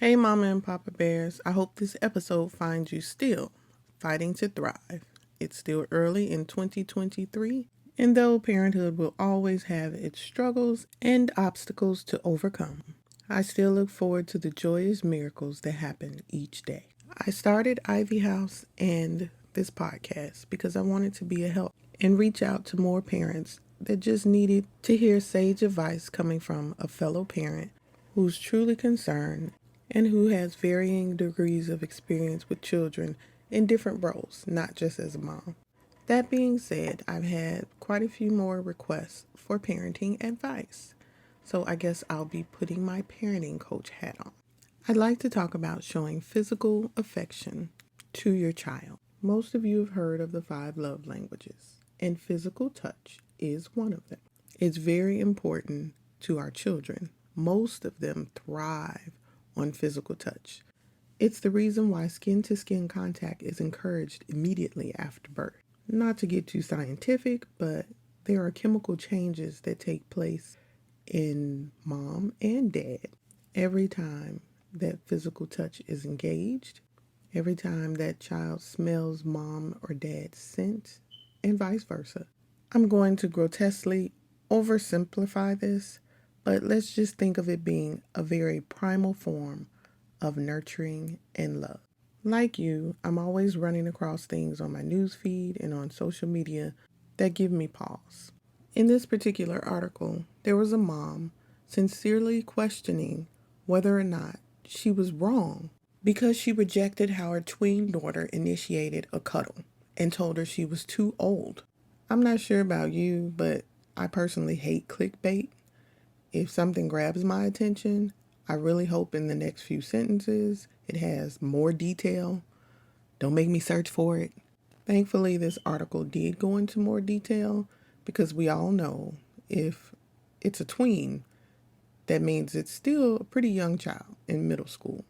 Hey, Mama and Papa Bears. I hope this episode finds you still fighting to thrive. It's still early in 2023, and though parenthood will always have its struggles and obstacles to overcome, I still look forward to the joyous miracles that happen each day. I started Ivy House and this podcast because I wanted to be a help and reach out to more parents that just needed to hear sage advice coming from a fellow parent who's truly concerned and who has varying degrees of experience with children in different roles, not just as a mom. That being said, I've had quite a few more requests for parenting advice, so I guess I'll be putting my parenting coach hat on. I'd like to talk about showing physical affection to your child. Most of you have heard of the 5 love languages, and physical touch is one of them. It's very important to our children. Most of them thrive on physical touch. It's the reason why skin-to-skin contact is encouraged immediately after birth. Not to get too scientific, but there are chemical changes that take place in mom and dad every time that physical touch is engaged, every time that child smells mom or dad's scent, and vice versa. I'm going to grotesquely oversimplify this, but let's just think of it being a very primal form of nurturing and love. Like you, I'm always running across things on my news feed and on social media that give me pause. In this particular article, there was a mom sincerely questioning whether or not she was wrong because she rejected how her tween daughter initiated a cuddle and told her she was too old. I'm not sure about you, but I personally hate clickbait. If something grabs my attention, I really hope in the next few sentences it has more detail. Don't make me search for it. Thankfully, this article did go into more detail because we all know if it's a tween, that means it's still a pretty young child in middle school.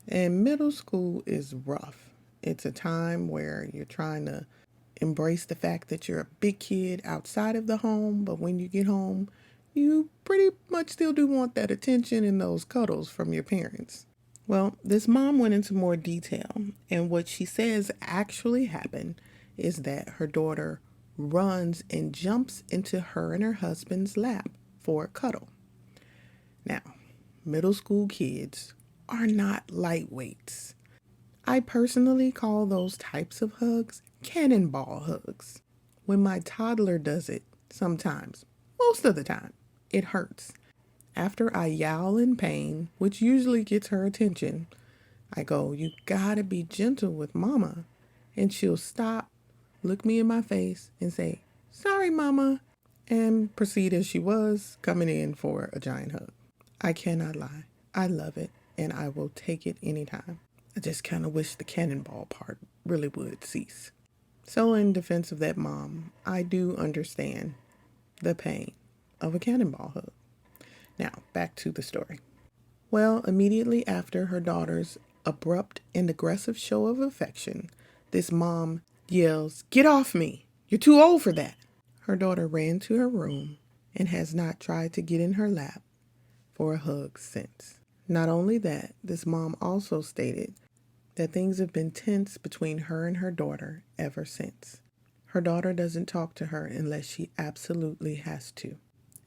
And middle school is rough. It's a time where you're trying to embrace the fact that you're a big kid outside of the home, but when you get home, you pretty much still do want that attention and those cuddles from your parents. Well, this mom went into more detail, and what she says actually happened is that her daughter runs and jumps into her and her husband's lap for a cuddle. Now, middle school kids are not lightweights. I personally call those types of hugs cannonball hugs. When my toddler does it, sometimes, most of the time, it hurts. After I yowl in pain, which usually gets her attention, I go, "You gotta be gentle with mama." And she'll stop, look me in my face, and say, "Sorry, mama," and proceed as she was, coming in for a giant hug. I cannot lie. I love it, and I will take it anytime. I just kind of wish the cannonball part really would cease. So in defense of that mom, I do understand the pain of a cannonball hug. Now, back to the story. Well, immediately after her daughter's abrupt and aggressive show of affection, this mom yells, "Get off me! You're too old for that!" Her daughter ran to her room and has not tried to get in her lap for a hug since. Not only that, this mom also stated that things have been tense between her and her daughter ever since. Her daughter doesn't talk to her unless she absolutely has to.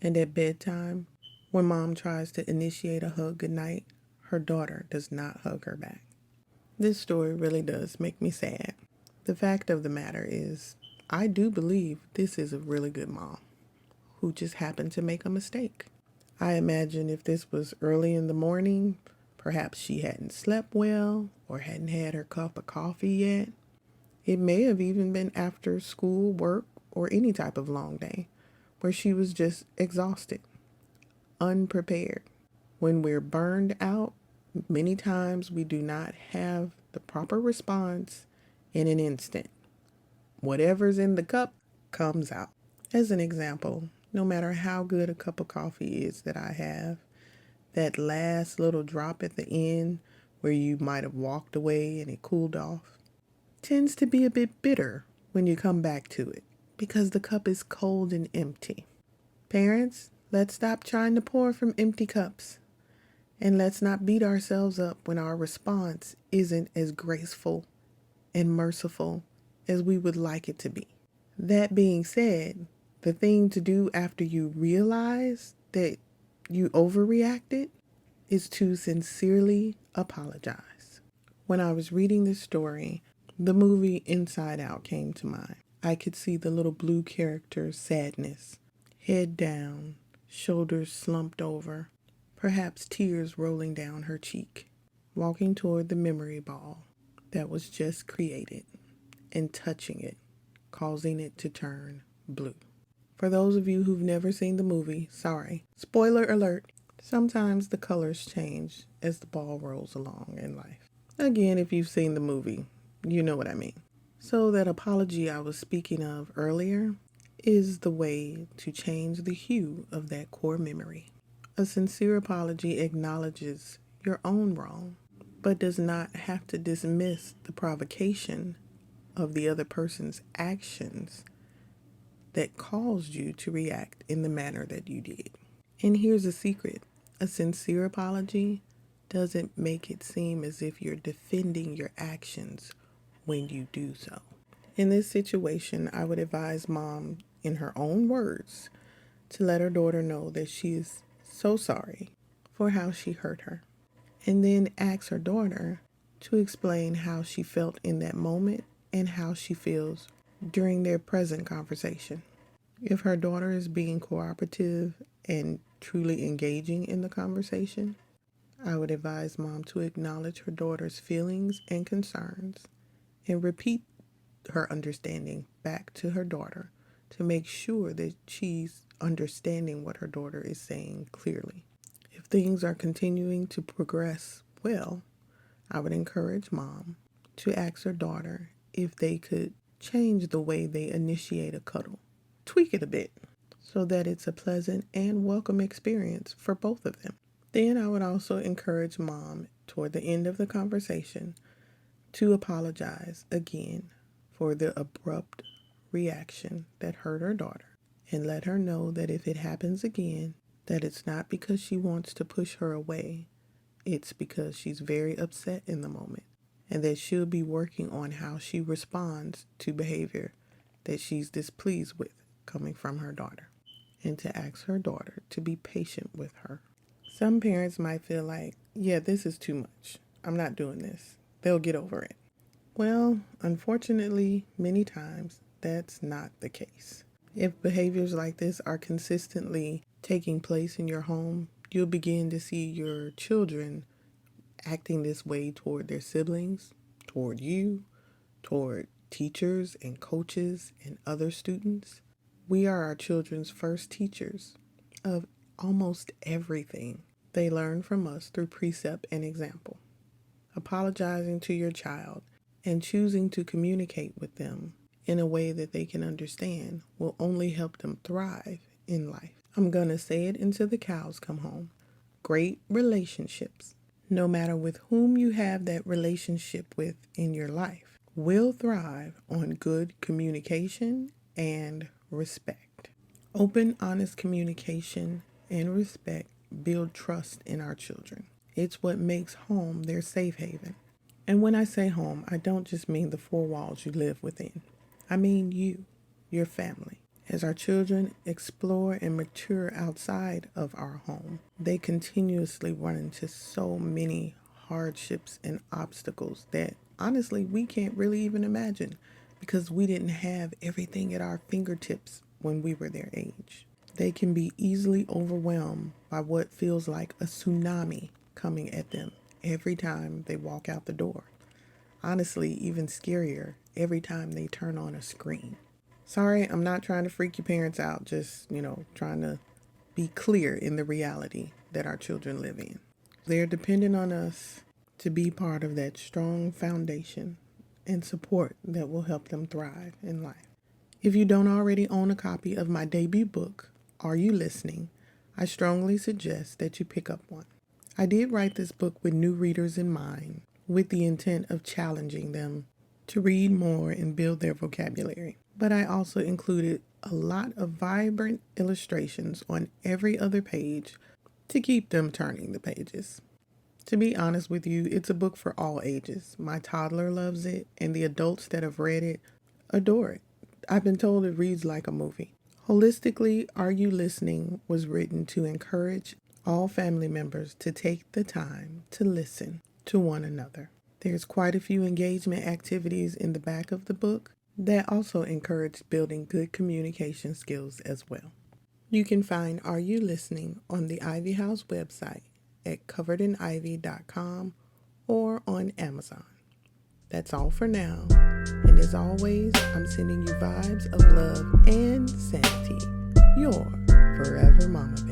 And at bedtime, when mom tries to initiate a hug goodnight, her daughter does not hug her back. This story really does make me sad. The fact of the matter is, I do believe this is a really good mom who just happened to make a mistake. I imagine if this was early in the morning, perhaps she hadn't slept well or hadn't had her cup of coffee yet. It may have even been after school, work, or any type of long day where she was just exhausted, unprepared. When we're burned out, many times we do not have the proper response in an instant. Whatever's in the cup comes out. As an example, no matter how good a cup of coffee is that I have, that last little drop at the end where you might have walked away and it cooled off tends to be a bit bitter when you come back to it because the cup is cold and empty. Parents, let's stop trying to pour from empty cups And let's not beat ourselves up when our response isn't as graceful and merciful as we would like it to be. That being said, the thing to do after you realize that you overreacted is to sincerely apologize. When I was reading this story, the movie Inside Out came to mind. I could see the little blue character's sadness, head down, shoulders slumped over, perhaps tears rolling down her cheek, walking toward the memory ball that was just created and touching it, causing it to turn blue. For those of you who've never seen the movie, sorry. Spoiler alert. Sometimes the colors change as the ball rolls along in life. Again, if you've seen the movie, you know what I mean. So that apology I was speaking of earlier is the way to change the hue of that core memory. A sincere apology acknowledges your own wrong, but does not have to dismiss the provocation of the other person's actions that caused you to react in the manner that you did. And here's a secret. A sincere apology doesn't make it seem as if you're defending your actions when you do so. In this situation, I would advise mom, in her own words, to let her daughter know that she is so sorry for how she hurt her. And then ask her daughter to explain how she felt in that moment and how she feels during their present conversation. If her daughter is being cooperative and truly engaging in the conversation, I would advise mom to acknowledge her daughter's feelings and concerns and repeat her understanding back to her daughter to make sure that she's understanding what her daughter is saying clearly. If things are continuing to progress well, I would encourage mom to ask her daughter if they could change the way they initiate a cuddle. Tweak it a bit so that it's a pleasant and welcome experience for both of them. Then I would also encourage mom toward the end of the conversation to apologize again for the abrupt reaction that hurt her daughter and let her know that if it happens again, that it's not because she wants to push her away, it's because she's very upset in the moment and that she'll be working on how she responds to behavior that she's displeased with coming from her daughter, and to ask her daughter to be patient with her. Some parents might feel like, yeah, this is too much. I'm not doing this. They'll get over it. Well, unfortunately, many times that's not the case. If behaviors like this are consistently taking place in your home, you'll begin to see your children acting this way toward their siblings, toward you, toward teachers and coaches and other students. We are our children's first teachers of almost everything. They learn from us through precept and example. Apologizing to your child and choosing to communicate with them in a way that they can understand will only help them thrive in life. I'm going to say it until the cows come home. Great relationships, no matter with whom you have that relationship with in your life, will thrive on good communication and respect. Open, honest communication and respect build trust in our children. It's what makes home their safe haven. And when I say home, I don't just mean the four walls you live within. I mean you, your family. As our children explore and mature outside of our home, they continuously run into so many hardships and obstacles that honestly we can't really even imagine because we didn't have everything at our fingertips when we were their age. They can be easily overwhelmed by what feels like a tsunami coming at them every time they walk out the door. Honestly, even scarier every time they turn on a screen. Sorry, I'm not trying to freak your parents out, just, trying to be clear in the reality that our children live in. They're dependent on us to be part of that strong foundation and support that will help them thrive in life. If you don't already own a copy of my debut book, Are You Listening?, I strongly suggest that you pick up one. I did write this book with new readers in mind, with the intent of challenging them to read more and build their vocabulary. But I also included a lot of vibrant illustrations on every other page to keep them turning the pages. To be honest with you, it's a book for all ages. My toddler loves it, and the adults that have read it adore it. I've been told it reads like a movie. Holistically, Are You Listening was written to encourage all family members to take the time to listen to one another. There's quite a few engagement activities in the back of the book that also encourage building good communication skills as well. You can find Are You Listening on the Ivy House website at coveredinivy.com or on Amazon. That's all for now. And as always, I'm sending you vibes of love and sanity. Your Forever Mama Bear.